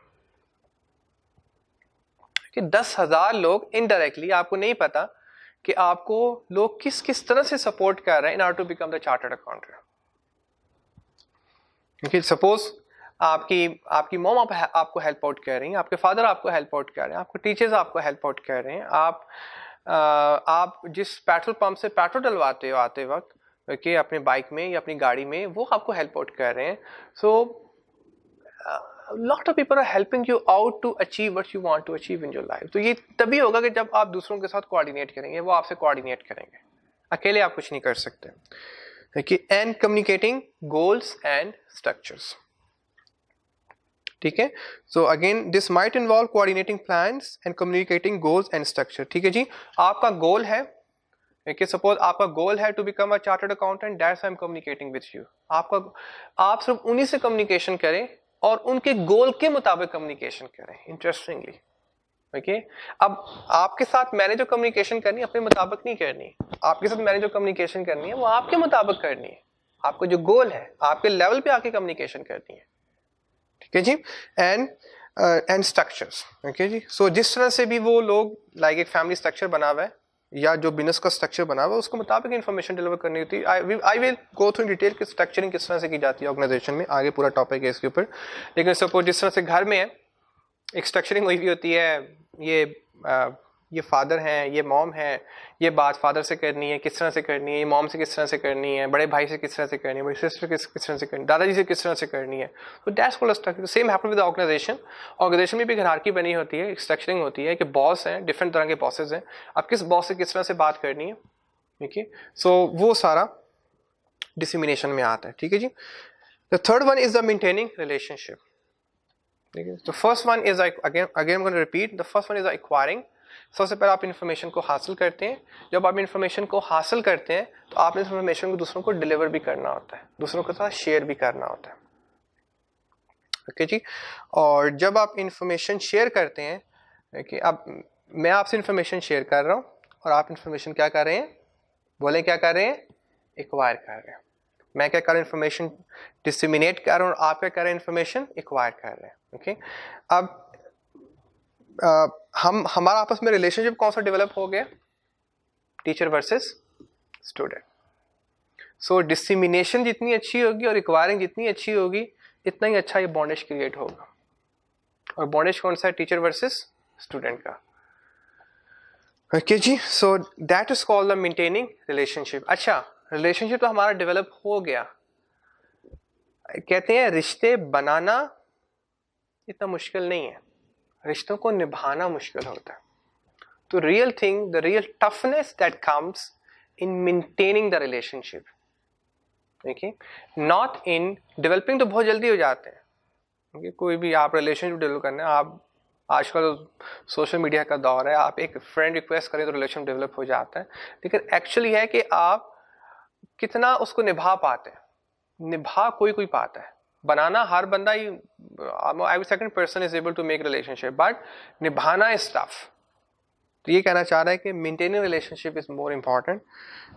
कि 10,000 लोग इनडायरेक्टली, आपको नहीं पता कि आपको लोग किस किस तरह से सपोर्ट कर रहे हैं in order to become the chartered accountant. क्योंकि सपोज आपकी मॉम आपको हेल्प आउट कर रही हैं, आपके फादर आपको हेल्प आउट कर रहे हैं, आपको टीचर्स आपको हेल्प आउट कर रहे हैं, आप जिस पेट्रोल पंप से पेट्रोल डलवाते हो आते वक्त कि अपने बाइक में या अपनी गाड़ी में, वो आपको हेल्प आउट कर रहे हैं. सो lot of people are helping you out to achieve what you want to achieve in your life. तो ये तभी होगा कि जब आप दूसरों के साथ कोऑर्डिनेट करेंगे, वो आपसे कोऑर्डिनेट करेंगे. अकेले आप कुछ नहीं कर सकते. And communicating goals and structures. ठीक है, so again this might involve coordinating plans and communicating goals and structure. ठीक है जी, आपका गोल है कि सपोज आपका गोल है to become a chartered accountant, that's I am communicating with you. आप सिर्फ उन्हीं से कम्युनिकेशन करें और उनके गोल के मुताबिक कम्युनिकेशन करें. इंटरेस्टिंगली, ओके, अब आपके साथ मैंने जो कम्युनिकेशन करनी है अपने मुताबिक नहीं करनी. आपके साथ मैंने जो कम्युनिकेशन करनी है वो आपके मुताबिक करनी है. आपको जो गोल है आपके लेवल पे आके कम्युनिकेशन करनी है. ठीक है जी. And structures. ओके जी, सो जिस तरह से भी वो लोग लाइक एक फैमिली स्ट्रक्चर बना हुआ है या जो बिजनेस का स्ट्रक्चर बना हुआ है उसको मुताबिक इन्फॉर्मेशन डिलीवर करनी होती है. I will go through in detail कि स्ट्रक्चरिंग किस तरह से की जाती है ऑर्गेनाइजेशन में. आगे पूरा टॉपिक है इसके ऊपर. लेकिन सपोज जिस तरह से घर में है एक स्ट्रक्चरिंग हुई भी होती है, ये फादर हैं, ये मॉम है, ये बात फादर से करनी है किस तरह से करनी है, ये मॉम से किस तरह से करनी है, बड़े भाई से किस तरह से करनी है, बड़ी सिस्टर किस तरह से करनी है, दादाजी से किस तरह से करनी है. तो that's called structure. Same happen with organisation. Organisation में भी एक हायरार्की बनी होती है, एक स्ट्रक्चरिंग होती है कि बॉस हैं, डिफरेंट तरह के बॉसेज हैं, अब किस बॉस से किस तरह से बात करनी है. ठीक है, सो वो सारा डिसिमिनेशन में आता है. ठीक है जी. The third one is the maintaining relationship. ठीक है, तो first one is again I am going to repeat. The first one is acquiring. सबसे पहले आप इन्फॉर्मेशन को हासिल करते हैं. जब आप इन्फॉर्मेशन को हासिल करते हैं तो आपने इन्फॉर्मेशन को दूसरों को डिलीवर भी करना होता है, दूसरों के साथ शेयर भी करना होता है. ओके जी. और जब आप इन्फॉर्मेशन शेयर करते हैं कि अब मैं आपसे इन्फॉर्मेशन शेयर कर रहा हूँ और आप इन्फॉर्मेशन क्या कर रहे हैं, बोले क्या कर रहे हैं, एक्वायर कर रहे हैं. मैं क्या कर रहा हूँ, इन्फॉर्मेशन डिसिमिनेट कर रहा हूँ और आप क्या कर रहे हैं, इन्फॉर्मेशन एक्वायर कर रहे हैं. ओके, अब हमारा आपस में रिलेशनशिप कौन सा डेवलप हो गया, टीचर वर्सेस स्टूडेंट. सो डिसिमिनेशन जितनी अच्छी होगी और एक्वायरिंग जितनी अच्छी होगी इतना ही अच्छा ये बॉन्डेज क्रिएट होगा. और बॉन्डेज कौन सा है, टीचर वर्सेस स्टूडेंट का. ओके जी, so that is called the maintaining relationship. अच्छा, रिलेशनशिप तो हमारा डेवलप हो गया. कहते हैं रिश्ते बनाना इतना मुश्किल नहीं है, रिश्तों को निभाना मुश्किल होता है. तो real thing, the real toughness that comes in maintaining the relationship. देखिए नॉट इन डेवलपिंग तो बहुत जल्दी हो जाते हैं, क्योंकि कोई भी आप रिलेशनशिप डेवलप करना है, आप आजकल सोशल मीडिया का दौर है, आप एक फ्रेंड रिक्वेस्ट करें तो रिलेशन डेवलप हो जाता है, लेकिन एक्चुअली है कि आप कितना उसको निभा पाते हैं, निभा कोई कोई पाता है, बनाना हर बंदा ही, every second person is able to make relationship, but निभाना is tough। तो ये कहना चाह रहा है कि maintaining relationship is more important.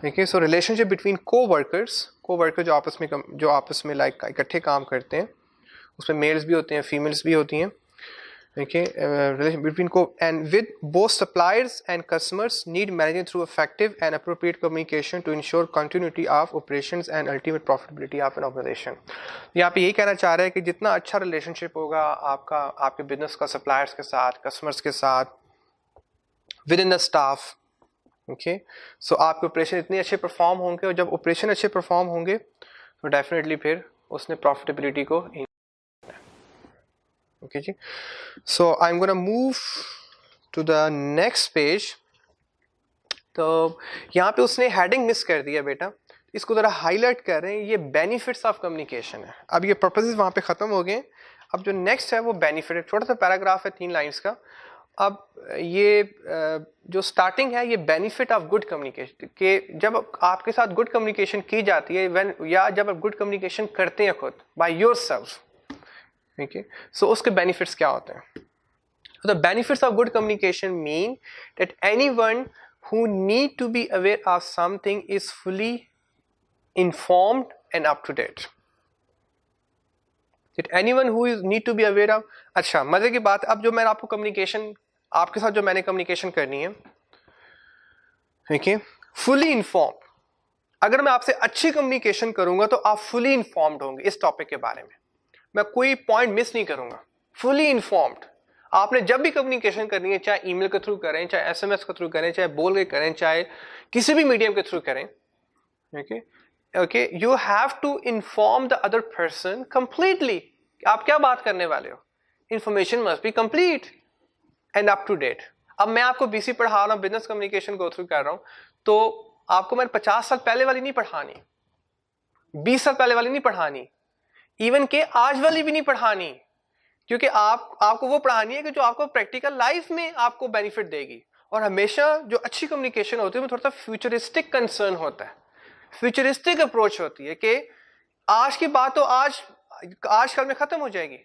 देखिए सो रिलेशनशिप बिटवीन को वर्कर जो आपस में लाइक इकट्ठे काम करते हैं, उसमें मेल्स भी होते हैं, फीमेल्स भी होती हैं। देखिए रिलेशन बिटवीन को and with both suppliers and customers need managing through effective and appropriate communication to ensure continuity of operations and ultimate profitability of an organisation. यहाँ पे यही कहना चाह रहे हैं कि जितना अच्छा रिलेशनशिप होगा आपका, आपके बिजनेस का सप्लायर्स के साथ, कस्टमर्स के साथ, within the staff, okay, so आपके ऑपरेशन इतने अच्छे परफॉर्म होंगे, और जब ऑपरेशन अच्छे परफॉर्म होंगे तो डेफिनेटली फिर उसने प्रॉफिटेबिलिटी को, ओके जी। So I am gonna move to the next page. तो यहाँ पे उसने हेडिंग मिस कर दिया बेटा, इसको ज़रा हाईलाइट कर रहे हैं, ये बेनिफिट्स ऑफ कम्युनिकेशन है। अब ये पर्पसेस वहाँ पे ख़त्म हो गए, अब जो नेक्स्ट है वो बेनिफिट है, छोटा सा पैराग्राफ है 3 लाइन्स का। अब ये जो स्टार्टिंग है, ये बेनिफिट ऑफ गुड कम्युनिकेशन के, जब आपके साथ गुड कम्युनिकेशन की जाती है व्हेन, या जब आप गुड कम्युनिकेशन करते हैं खुद बाय योरसेल्फ, ठीक है, सो उसके बेनिफिट्स क्या होते हैं। The benefits of good communication mean that anyone who need to be aware of something is fully informed and up to date. That anyone who is need to be aware of, अच्छा मजे की बात, अब जो मैं आपको communication, आपके साथ जो मैंने कम्युनिकेशन करनी है, ठीक है, फुली इन्फॉर्म, अगर मैं आपसे अच्छी कम्युनिकेशन करूंगा तो आप फुली इन्फॉर्म्ड होंगे इस टॉपिक के बारे में, मैं कोई पॉइंट मिस नहीं करूंगा, फुली इन्फॉर्म्ड। आपने जब भी कम्युनिकेशन करनी है, चाहे ईमेल के थ्रू करें, चाहे एसएमएस के थ्रू करें, चाहे बोल के करें, चाहे किसी भी मीडियम के थ्रू करें, okay okay, you have to inform the other person completely. आप क्या बात करने वाले हो, information must be complete and up to date. अब मैं आपको बीसी पढ़ा रहा हूँ, बिजनेस कम्युनिकेशन गो थ्रू कर रहा हूँ, तो आपको मैंने 50 साल पहले वाली नहीं पढ़ानी, 20 साल पहले वाली नहीं पढ़ानी, इवन के आज वाली भी नहीं पढ़ानी, क्योंकि आपको वो पढ़ानी है कि जो आपको प्रैक्टिकल लाइफ में आपको बेनिफिट देगी। और हमेशा जो अच्छी कम्युनिकेशन होती है वो थोड़ा सा फ्यूचरिस्टिक कंसर्न होता है, फ्यूचरिस्टिक अप्रोच होती है कि आज की बात तो आज कल में खत्म हो जाएगी,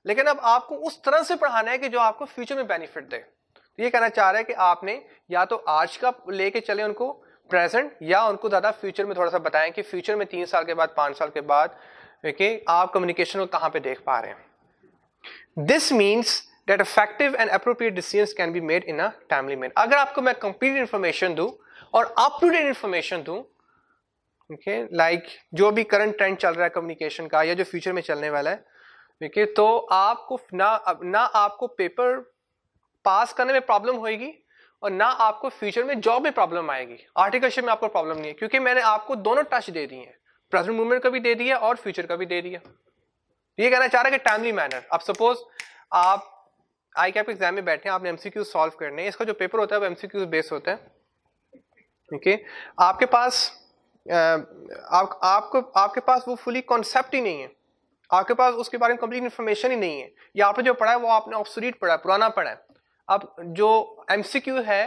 लेकिन अब आपको उस तरह से पढ़ाना है कि जो आपको फ्यूचर में बेनिफिट दे। तो ये कहना चाह रहा है कि आपने या तो आज का लेके चले उनको प्रेजेंट, या उनको ज्यादा फ्यूचर में थोड़ा सा बताएं कि फ्यूचर में 3 साल के बाद, 5 साल के बाद आप कम्युनिकेशन को कहाँ पे देख पा रहे हैं। This means that effective and appropriate decisions can be made in a timely manner. अगर आपको मैं complete information दूं और up to date information दूं, okay, like जो भी current trend चल रहा है communication का, या जो future में चलने वाला है, okay, तो आपको ना आपको पेपर पास करने में प्रॉब्लम होगी, और ना आपको फ्यूचर में जॉब में प्रॉब्लम आएगी। आर्टिकलशिप में आपको प्रॉब्लम नहीं है, क्योंकि मैंने आपको दोनों टच दे दिए हैं, प्रेजेंट मूवमेंट का भी दे दिया और फ्यूचर का भी दे दिया। ये कहना चाह रहा है कि टाइमली मैनर। अब सपोज आप आई कैप एग्जाम में बैठे हैं, आपने एमसीक्यू सॉल्व करने हैं, इसका जो पेपर होता है वो एमसीक्यू बेस होता है, ठीक है, आपके पास आपके पास वो फुली कॉन्सेप्ट ही नहीं है, आपके पास उसके बारे में कंप्लीट इन्फॉर्मेशन ही नहीं है, या आपने जो पढ़ा है वो आपने ऑब्सोलीट पढ़ा है, पुराना पढ़ा है। अब जो एमसीक्यू है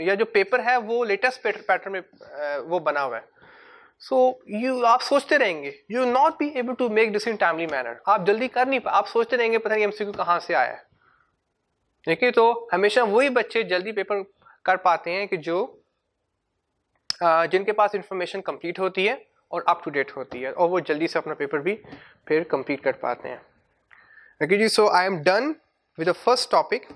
या जो पेपर है वो लेटेस्ट पैटर्न में वो बना हुआ है, सो आप सोचते रहेंगे, you not be able to make this in timely manner, आप जल्दी कर नहीं आप सोचते रहेंगे पता नहीं एमसीक्यू कहाँ से आया है, ठीक है। तो हमेशा वही बच्चे जल्दी पेपर कर पाते हैं कि जो जिनके पास इंफॉर्मेशन कंप्लीट होती है और अप टू डेट होती है, और वो जल्दी से अपना पेपर भी फिर कंप्लीट कर पाते हैं। ओके जी, so I am done with the first topic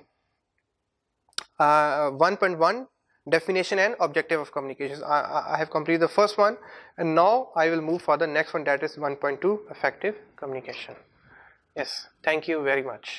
1.1 definition and objective of communication. I have completed the first one, and now I will move for the next one, that is 1.2 effective communication. Yes, thank you very much.